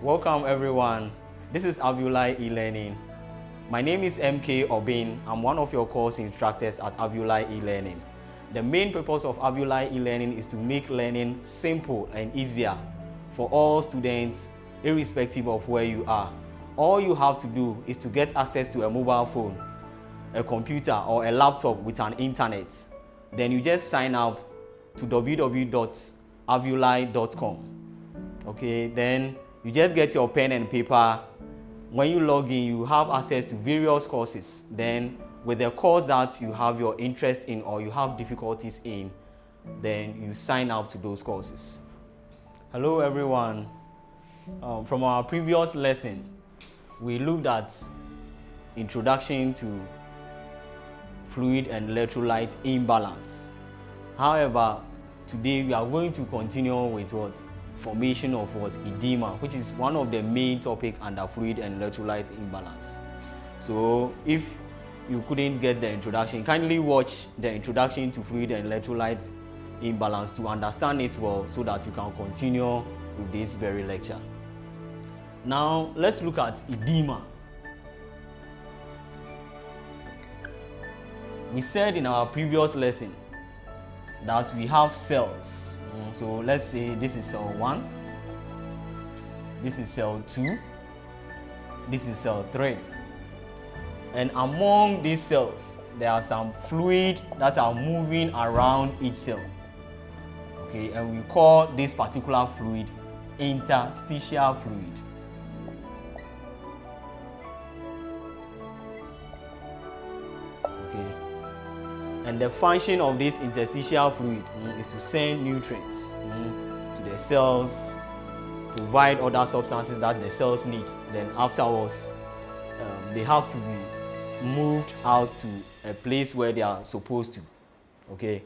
Welcome everyone. This is Alveoly E-learning. My name is MK Obin. I'm one of your course instructors at Alveoly E-learning. The main purpose of Alveoly E-learning is to make learning simple and easier for all students, irrespective of where you are. All you have to do is to get access to a mobile phone, a computer or a laptop with an internet. Then you just sign up to www.alveoly.com. Okay, then you just get your pen and paper. When you log in, you have access to various courses. Then with the course that you have your interest in or you have difficulties in, then you sign up to those courses. Hello everyone. From our previous lesson, we looked at introduction to fluid and electrolyte imbalance. However, today we are going to continue with what? Formation of what? Edema, which is one of the main topic under fluid and electrolyte imbalance. So if you couldn't get the introduction, kindly watch the introduction to fluid and electrolyte imbalance to understand it well so that you can continue with this very lecture. Now let's look at edema. We said in our previous lesson that we have cells. So let's say this is cell 1, this is cell 2, this is cell 3. And among these cells, there are some fluid that are moving around each cell. Okay, and we call this particular fluid interstitial fluid. Okay. And the function of this interstitial fluid is to send nutrients to the cells, provide other substances that the cells need. Then afterwards, they have to be moved out to a place where they are supposed to. Okay.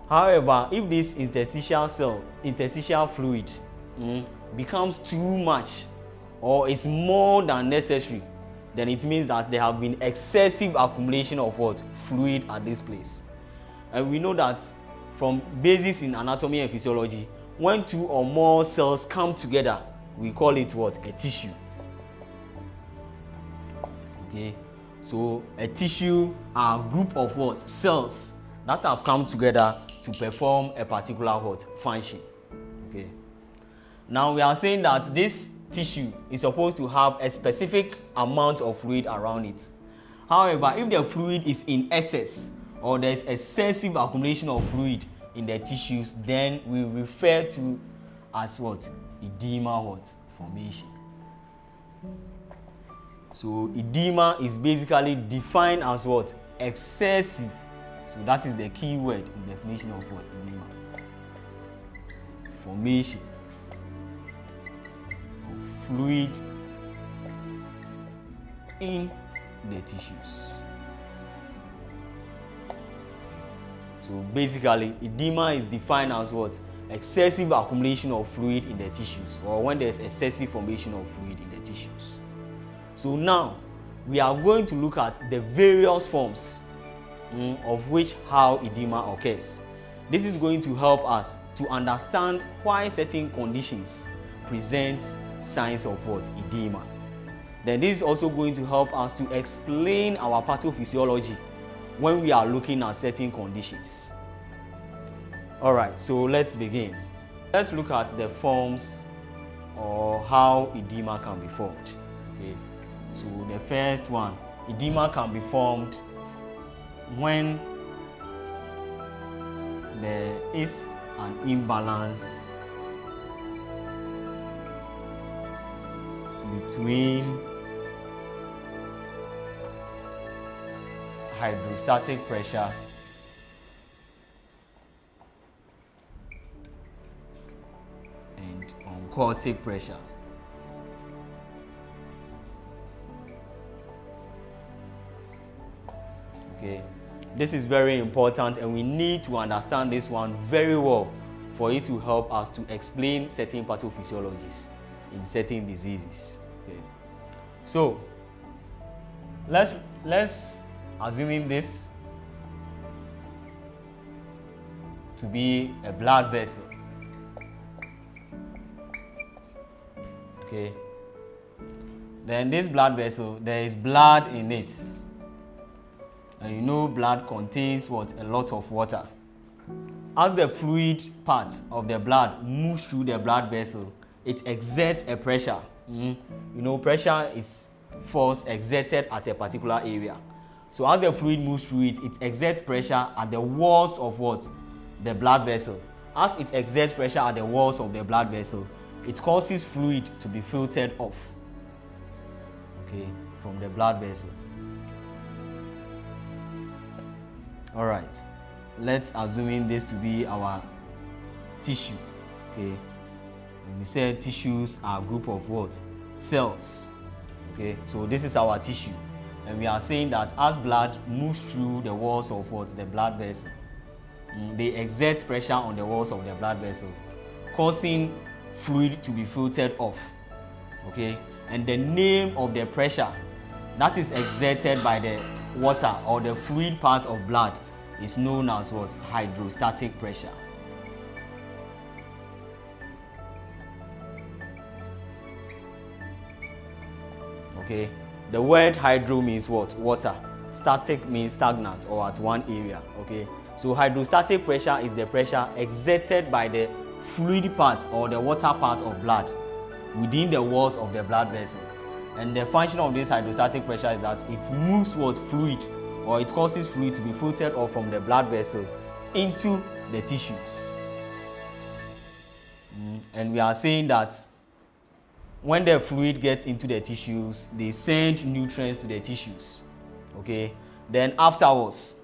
However, if this interstitial fluid becomes too much or is more than necessary, then it means that there have been excessive accumulation of what? Fluid at this place. And we know that from basics in anatomy and physiology, when two or more cells come together, we call it what? A tissue. Okay, so a tissue are a group of what? Cells that have come together to perform a particular what? Function. Okay, now we are saying that this tissue is supposed to have a specific amount of fluid around it. However, if the fluid is in excess or there is excessive accumulation of fluid in the tissues, then we refer to as what? Edema what? Formation. So edema is basically defined as what? Excessive. So that is the key word in definition of what? Edema. Formation fluid in the tissues. So basically, edema is defined as what? Excessive accumulation of fluid in the tissues, or when there's excessive formation of fluid in the tissues. So now we are going to look at the various forms of which how edema occurs. This is going to help us to understand why certain conditions present signs of what? Edema. Then this is also going to help us to explain our pathophysiology when we are looking at certain conditions. Alright, so let's begin. Let's look at the forms or how edema can be formed. Okay, so the first one, edema can be formed when there is an imbalance between hydrostatic pressure and oncotic pressure. Okay, this is very important and we need to understand this one very well for it to help us to explain certain pathophysiologies in certain diseases. Okay, so let's assuming this to be a blood vessel. Okay. Then this blood vessel, there is blood in it. And you know blood contains what? A lot of water. As the fluid part of the blood moves through the blood vessel, it exerts a pressure. You know, pressure is force exerted at a particular area. So as the fluid moves through it, it exerts pressure at the walls of what? The blood vessel. As it exerts pressure at the walls of the blood vessel, it causes fluid to be filtered off, okay, from the blood vessel. All right, let's assume this to be our tissue. Okay, we said tissues are a group of what? Cells. Okay, so this is our tissue, and we are saying that as blood moves through the walls of what? The blood vessel, they exert pressure on the walls of the blood vessel, causing fluid to be filtered off. Okay, and the name of the pressure that is exerted by the water or the fluid part of blood is known as what? Hydrostatic pressure. Okay, the word hydro means what? Water. Static means stagnant or at one area. Okay, so hydrostatic pressure is the pressure exerted by the fluid part or the water part of blood within the walls of the blood vessel. And the function of this hydrostatic pressure is that it moves what? Fluid, or it causes fluid to be filtered off from the blood vessel into the tissues. And we are saying that when the fluid gets into the tissues, they send nutrients to the tissues. Okay, then afterwards,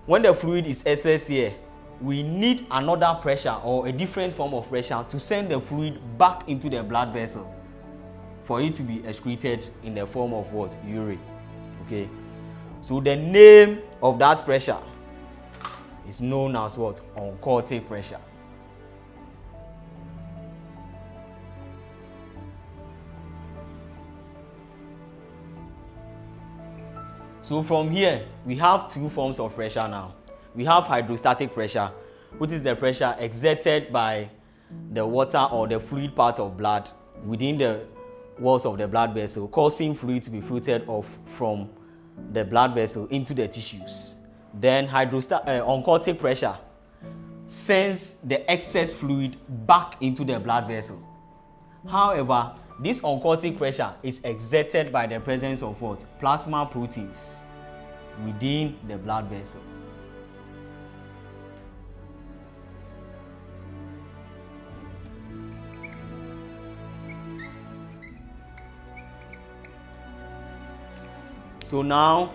when the fluid is excess here, we need another pressure or a different form of pressure to send the fluid back into the blood vessel for it to be excreted in the form of what? Urine. Okay, so the name of that pressure is known as what? Oncotic pressure. So from here, we have two forms of pressure now. We have hydrostatic pressure, which is the pressure exerted by the water or the fluid part of blood within the walls of the blood vessel, causing fluid to be filtered off from the blood vessel into the tissues. Then oncotic pressure sends the excess fluid back into the blood vessel. However, this oncotic pressure is exerted by the presence of what? Plasma proteins within the blood vessel. So now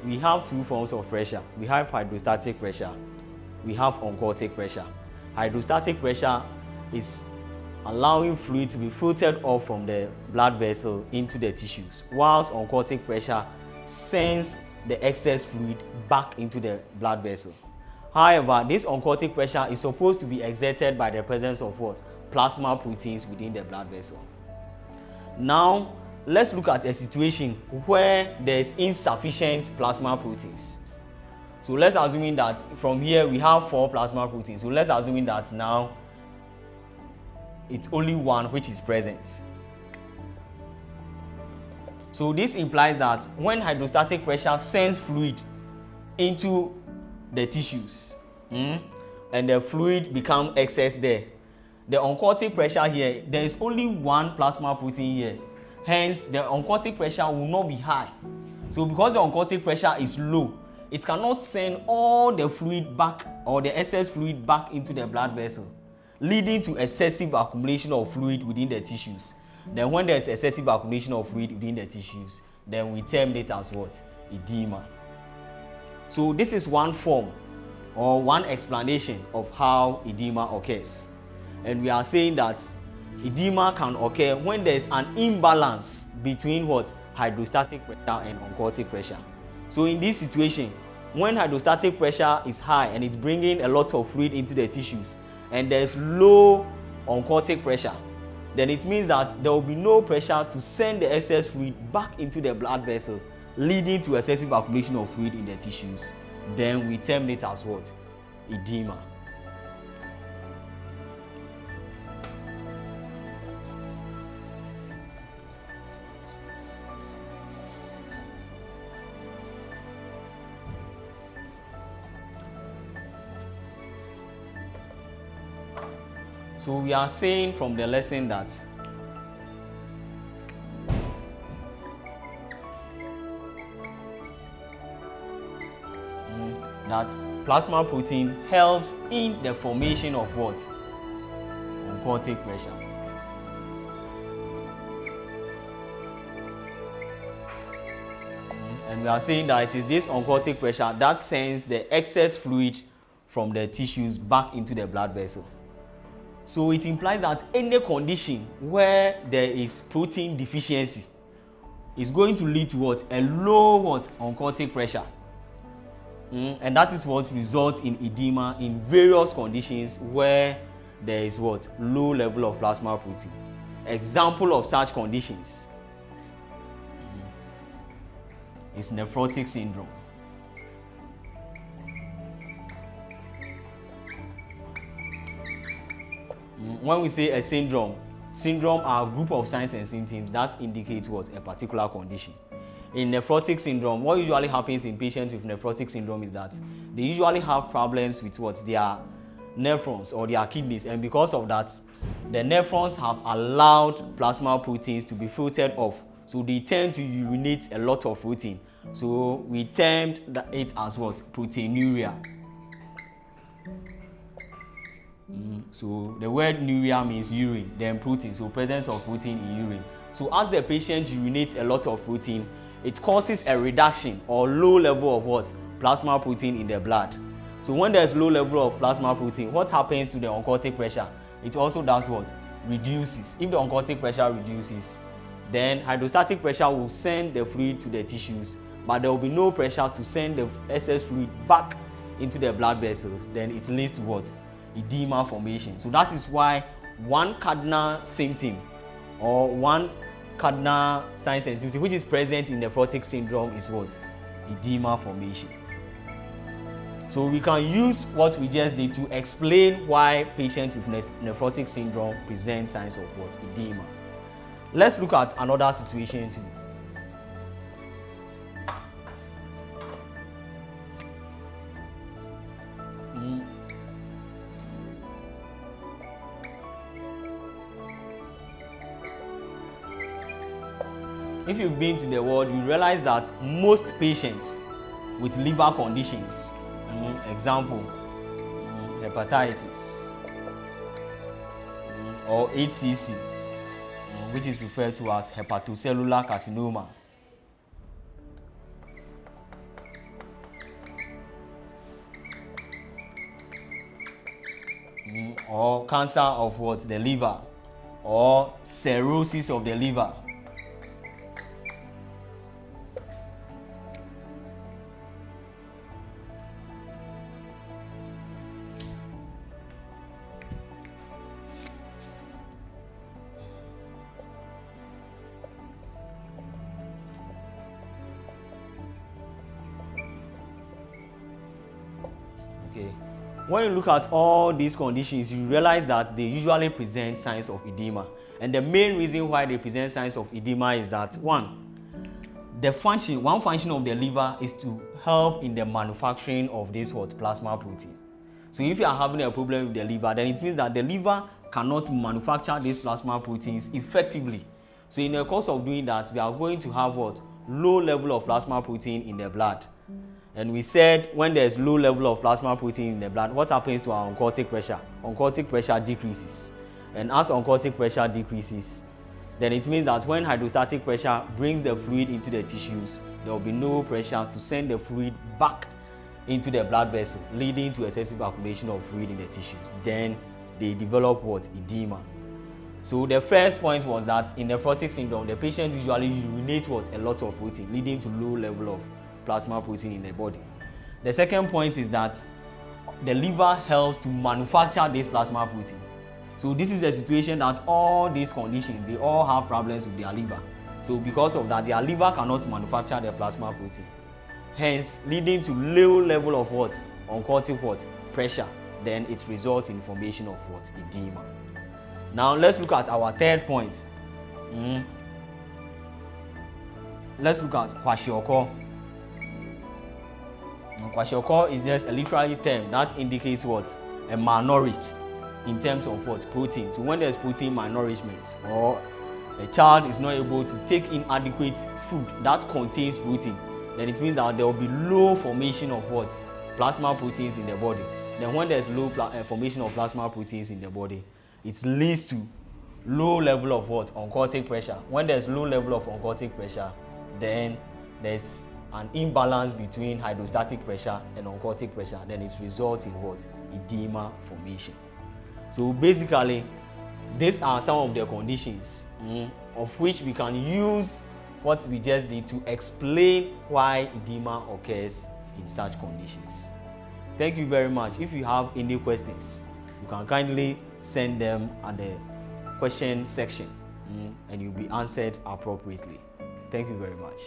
we have two forms of pressure. We have hydrostatic pressure, we have oncotic pressure. Hydrostatic pressure is allowing fluid to be filtered off from the blood vessel into the tissues, whilst oncotic pressure sends the excess fluid back into the blood vessel. However, this oncotic pressure is supposed to be exerted by the presence of what? Plasma proteins within the blood vessel. Now, let's look at a situation where there is insufficient plasma proteins. So let's assume that from here we have 4 plasma proteins. So let's assume that now it's only one which is present. So this implies that when hydrostatic pressure sends fluid into the tissues, and the fluid becomes excess there, the oncotic pressure here, there is only one plasma protein here. Hence, the oncotic pressure will not be high. So because the oncotic pressure is low, it cannot send all the fluid back or the excess fluid back into the blood vessel, leading to excessive accumulation of fluid within the tissues. Then when there is excessive accumulation of fluid within the tissues, then we term it as what? Edema. So this is one form or one explanation of how edema occurs. And we are saying that edema can occur when there is an imbalance between what? Hydrostatic pressure and oncotic pressure. So in this situation, when hydrostatic pressure is high and it's bringing a lot of fluid into the tissues, and there's low oncotic pressure, then it means that there will be no pressure to send the excess fluid back into the blood vessel, leading to excessive accumulation of fluid in the tissues. Then we term it as what? Edema. So we are saying from the lesson that plasma protein helps in the formation of what? Oncotic pressure. And we are saying that it is this oncotic pressure that sends the excess fluid from the tissues back into the blood vessel. So it implies that any condition where there is protein deficiency is going to lead to what? A low what? Oncotic pressure. And that is what results in edema in various conditions where there is what? Low level of plasma protein. Example of such conditions is nephrotic syndrome. When we say a syndrome are a group of signs and symptoms that indicate what? A particular condition. In nephrotic syndrome, what usually happens in patients with nephrotic syndrome is that they usually have problems with what? Their nephrons or their kidneys, and because of that, the nephrons have allowed plasma proteins to be filtered off, so they tend to urinate a lot of protein. So we termed it as what? Proteinuria. So the word urea means urine, then protein, so presence of protein in urine. So as the patient urinates a lot of protein, it causes a reduction or low level of what? Plasma protein in the blood. So when there's low level of plasma protein, what happens to the oncotic pressure? It also does what? Reduces. If the oncotic pressure reduces, then hydrostatic pressure will send the fluid to the tissues, but there will be no pressure to send the excess fluid back into the blood vessels. Then it leads to what? Edema formation. So that is why one cardinal symptom or one cardinal sign and symptom which is present in nephrotic syndrome is what? Edema formation. So we can use what we just did to explain why patients with nephrotic syndrome present signs of what? Edema. Let's look at another situation too. If you've been to the world, you realize that most patients with liver conditions, example, hepatitis or HCC, which is referred to as hepatocellular carcinoma, or cancer of what? The liver, or cirrhosis of the liver. When you look at all these conditions, you realize that they usually present signs of edema. And the main reason why they present signs of edema is that one function of the liver is to help in the manufacturing of this plasma protein. So if you are having a problem with the liver, then it means that the liver cannot manufacture these plasma proteins effectively. So in the course of doing that, we are going to have low level of plasma protein in the blood. And we said when there's low level of plasma protein in the blood, what happens to our oncotic pressure? Oncotic pressure decreases. And as oncotic pressure decreases, then it means that when hydrostatic pressure brings the fluid into the tissues, there will be no pressure to send the fluid back into the blood vessel, leading to excessive accumulation of fluid in the tissues. Then they develop edema. So the first point was that in nephrotic syndrome, the patient usually urinate a lot of protein, leading to low level of plasma protein in the body. The second point is that the liver helps to manufacture this plasma protein. So this is a situation that all these conditions, they all have problems with their liver. So because of that, their liver cannot manufacture the plasma protein, hence leading to low level of oncotic pressure. Then it results in formation of edema. Now let's look at our third point. Let's look at kwashiorkor. Kwashiorkor is just a literary term that indicates a malnourished in terms of what? Protein. So when there's protein malnourishment, or a child is not able to take in adequate food that contains protein, then it means that there will be low formation of what? Plasma proteins in the body. Then when there's low formation of plasma proteins in the body, it leads to low level of what? Oncotic pressure. When there's low level of oncotic pressure, then there's an imbalance between hydrostatic pressure and oncotic pressure. Then it results in what? Edema formation. So basically, these are some of the conditions of which we can use what we just did to explain why edema occurs in such conditions. Thank you very much. If you have any questions, you can kindly send them at the question section and you'll be answered appropriately. Thank you very much.